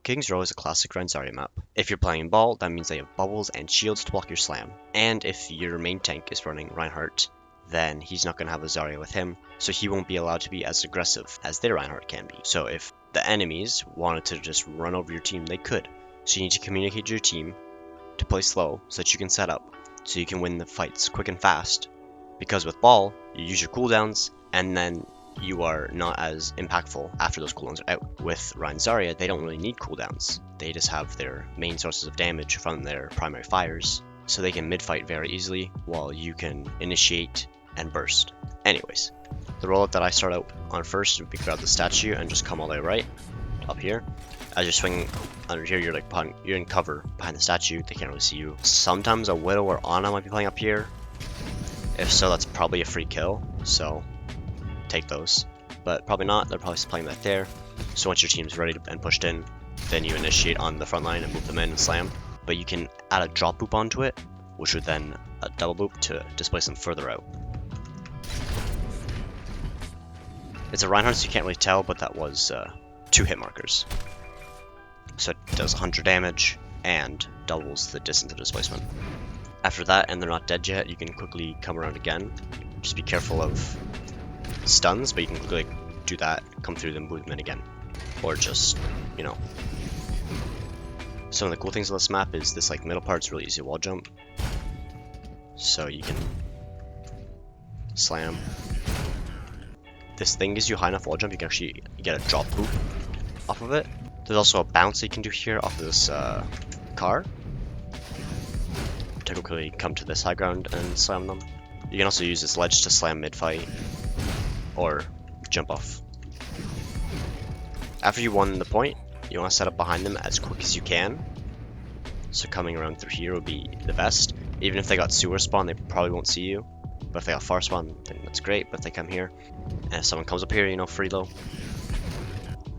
King's Row is a classic Zarya map. If you're playing in ball, that means they have bubbles and shields to block your slam. And if your main tank is running Reinhardt, then he's not going to have a Zarya with him, so he won't be allowed to be as aggressive as their Reinhardt can be. So if the enemies wanted to just run over your team, they could. So you need to communicate to your team to play slow so that you can set up, so you can win the fights quick and fast. Because with ball, you use your cooldowns, and then you are not as impactful after those cooldowns are out. With Rein Zarya, they don't really need cooldowns. They just have their main sources of damage from their primary fires, so they can mid-fight very easily, while you can initiate and burst. Anyways, the rollout that I start out on first would be grab the statue and just come all the way right, up here. As you're swinging under here, you're in cover behind the statue, they can't really see you. Sometimes a Widow or Ana might be playing up here. If so, that's probably a free kill, so take those. But probably not, they're probably playing back there. So once your team's ready and pushed in, then you initiate on the front line and move them in and slam. But you can add a drop boop onto it, which would then a double boop to displace them further out. It's a Reinhardt, so you can't really tell, but that was 2 hit markers. So it does 100 damage and doubles the distance of displacement. After that, and they're not dead yet, you can quickly come around again. Just be careful of stuns, but you can quickly do that, come through them, move them in again. Or just, you know. Some of the cool things on this map is this middle part's really easy to wall jump. So you can slam. This thing gives you high enough wall jump, you can actually get a drop boop off of it. There's also a bounce you can do here off of this car. To quickly come to this high ground and slam them. You can also use this ledge to slam mid-fight, or jump off. After you won the point, you want to set up behind them as quick as you can. So coming around through here would be the best. Even if they got sewer spawn, they probably won't see you. But if they got far spawn, then that's great. But if they come here, and if someone comes up here, you know, free low.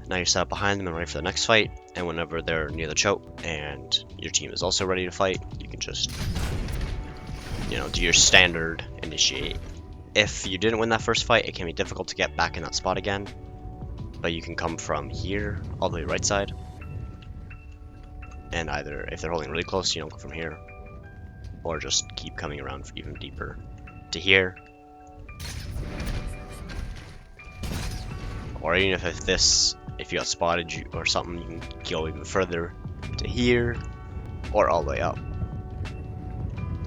Now you're set up behind them and ready for the next fight. And whenever they're near the choke and your team is also ready to fight, you can just, you know, do your standard initiate. If you didn't win that first fight, it can be difficult to get back in that spot again. But you can come from here all the way right side. And either, if they're holding really close, you don't go from here. Or just keep coming around even deeper to here. Or even if you got spotted or something, you can go even further to here. Or all the way up.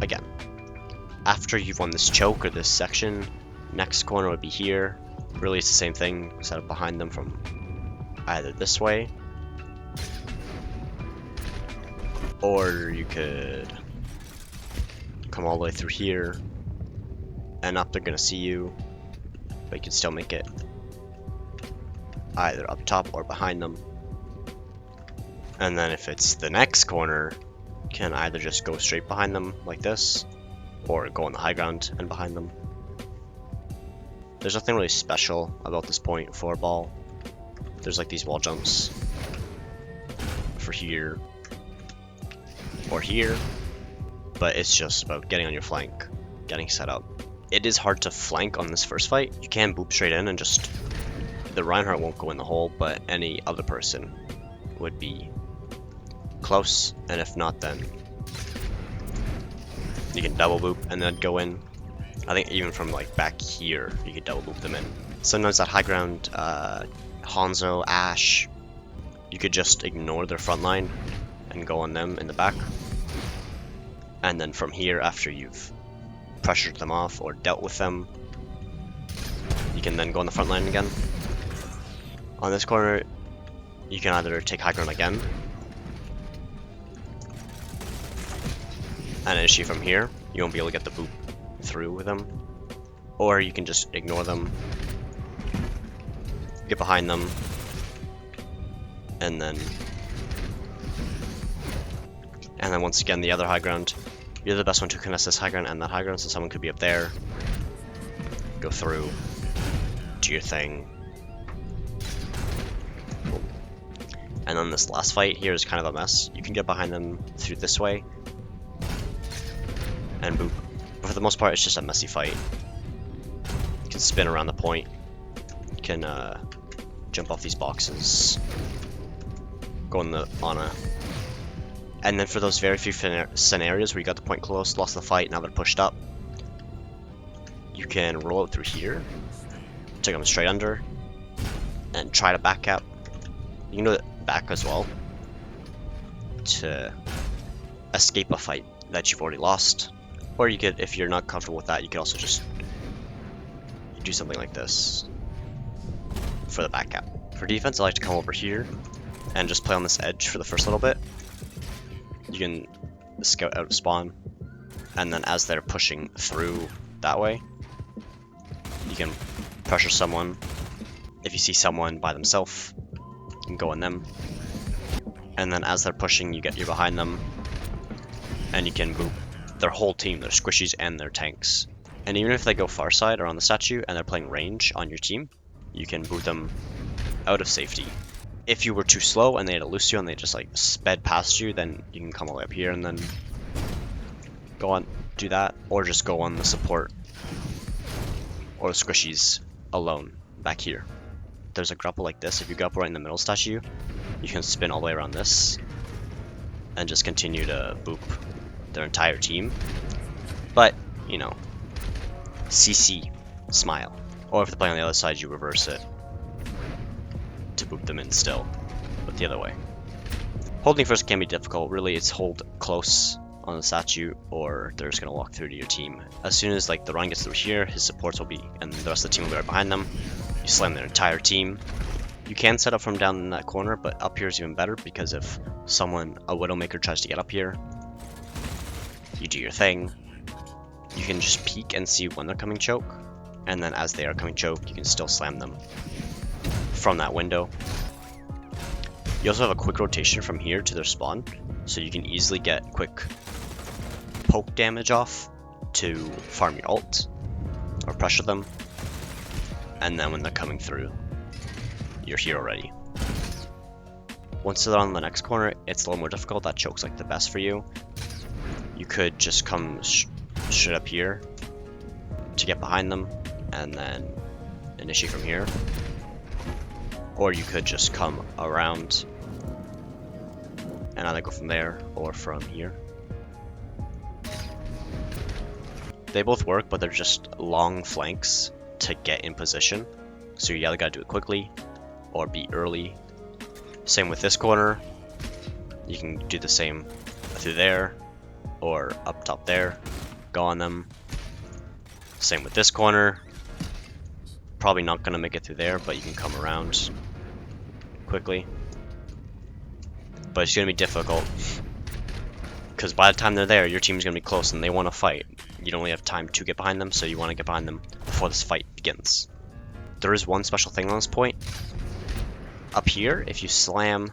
Again. After you've won this choke or this section, next corner would be here. Really, it's the same thing. Set up behind them from either this way, or you could come all the way through here, and up they're gonna see you, but you can still make it either up top or behind them. And then if it's the next corner, you can either just go straight behind them like this, or go on the high ground and behind them. There's nothing really special about this point for ball. There's like these wall jumps for here or here, but it's just about getting on your flank, getting set up. It is hard to flank on this first fight. You can boop straight in and just, the Reinhardt won't go in the hole, but any other person would be close, and if not, then you can double boop and then go in. I think even from like back here, you can double boop them in. Sometimes that high ground, Hanzo, Ashe, you could just ignore their front line and go on them in the back. And then from here, after you've pressured them off or dealt with them, you can then go on the front line again. On this corner, you can either take high ground again and initiate from here. You won't be able to get the boop through with them, or you can just ignore them, get behind them, and then once again the other high ground. You're the best one to contest this high ground and that high ground, so someone could be up there, go through, do your thing. Cool. And then this last fight here is kind of a mess. You can get behind them through this way and boop. But for the most part, it's just a messy fight. You can spin around the point. You can jump off these boxes. go on the Ana. And then for those very few scenarios where you got the point close, lost the fight, now they're pushed up, you can roll out through here, take them straight under, and try to back up. You can do it back as well to escape a fight that you've already lost. Or you could, if you're not comfortable with that, you could also just do something like this for the back up. For defense, I like to come over here and just play on this edge for the first little bit. You can scout out of spawn, and then as they're pushing through that way, you can pressure someone. If you see someone by themselves, you can go on them. And then as they're pushing, you're behind them, and you can boot their whole team, their squishies and their tanks. And even if they go far side or on the statue and they're playing range on your team, you can boot them out of safety. If you were too slow and they had a Lucio and they just like sped past you, then you can come all the way up here and then go on, do that, or just go on the support or the squishies alone back here. There's a grapple like this. If you grapple right in the middle statue, you can spin all the way around this and just continue to boop their entire team. But, you know, CC, smile. Or if they're playing on the other side, you reverse it to boop them in still, but the other way. Holding first can be difficult. Really, it's hold close on the statue, or they're just gonna walk through to your team. As soon as like the Ryan gets through here, his supports will be, and the rest of the team will be right behind them. You slam their entire team. You can set up from down in that corner, but up here is even better because if someone, a Widowmaker, tries to get up here, you do your thing. You can just peek and see when they're coming choke, and then as they are coming choke, you can still slam them from that window. You also have a quick rotation from here to their spawn, so you can easily get quick poke damage off to farm your ult or pressure them, and then when they're coming through, you're here already. Once they're on the next corner, it's a little more difficult. That choke's like the best for you. You could just come straight up here to get behind them and then initiate from here, or you could just come around and either go from there or from here. They both work, but they're just long flanks to get in position, so you either gotta do it quickly or be early. Same with this corner, you can do the same through there or up top there, go on them. Same with this corner, probably not gonna make it through there, but you can come around quickly. But it's gonna be difficult because by the time they're there, your team's gonna be close and they want to fight. You don't really have time to get behind them, so you want to get behind them before this fight begins. There is one special thing on this point. Up here, if you slam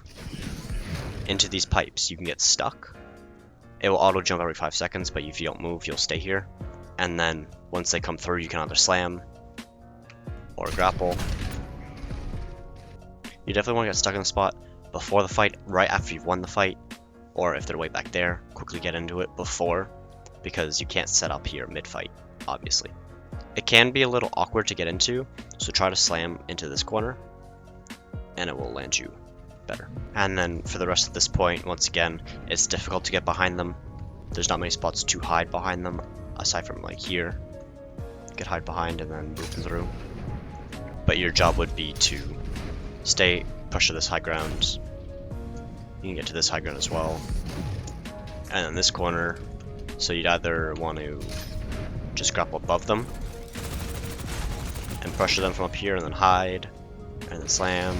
into these pipes, you can get stuck. It will auto jump every 5 seconds, but if you don't move, you'll stay here. And then once they come through, you can either slam or grapple. You definitely want to get stuck in the spot before the fight, right after you've won the fight, or if they're way back there, quickly get into it before, because you can't set up here mid-fight, obviously. It can be a little awkward to get into, so try to slam into this corner, and it will land you better. And then for the rest of this point, once again, it's difficult to get behind them. There's not many spots to hide behind them, aside from like here. You could hide behind and then move them through. But your job would be to stay, push to this high ground. You can get to this high ground as well. And then this corner, so you'd either want to just grapple above them and pressure them from up here and then hide and then slam.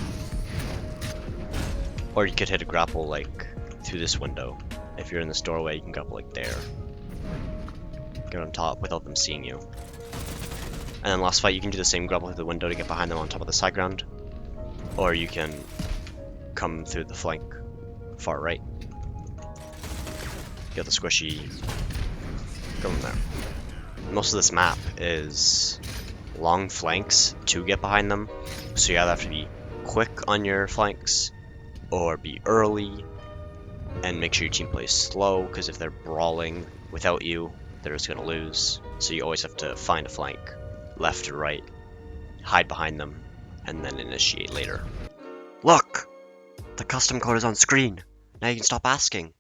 Or you could hit a grapple like through this window. If you're in this doorway, you can grapple like there. Get on top without them seeing you. And then last fight, you can do the same grapple through the window to get behind them on top of this high ground. Or you can come through the flank, far right. Get the squishy, go from there. Most of this map is long flanks to get behind them, so you either have to be quick on your flanks, or be early, and make sure your team plays slow, because if they're brawling without you, they're just going to lose. So you always have to find a flank, left or right, hide behind them, and then initiate later. Look! The custom code is on screen. Now you can stop asking.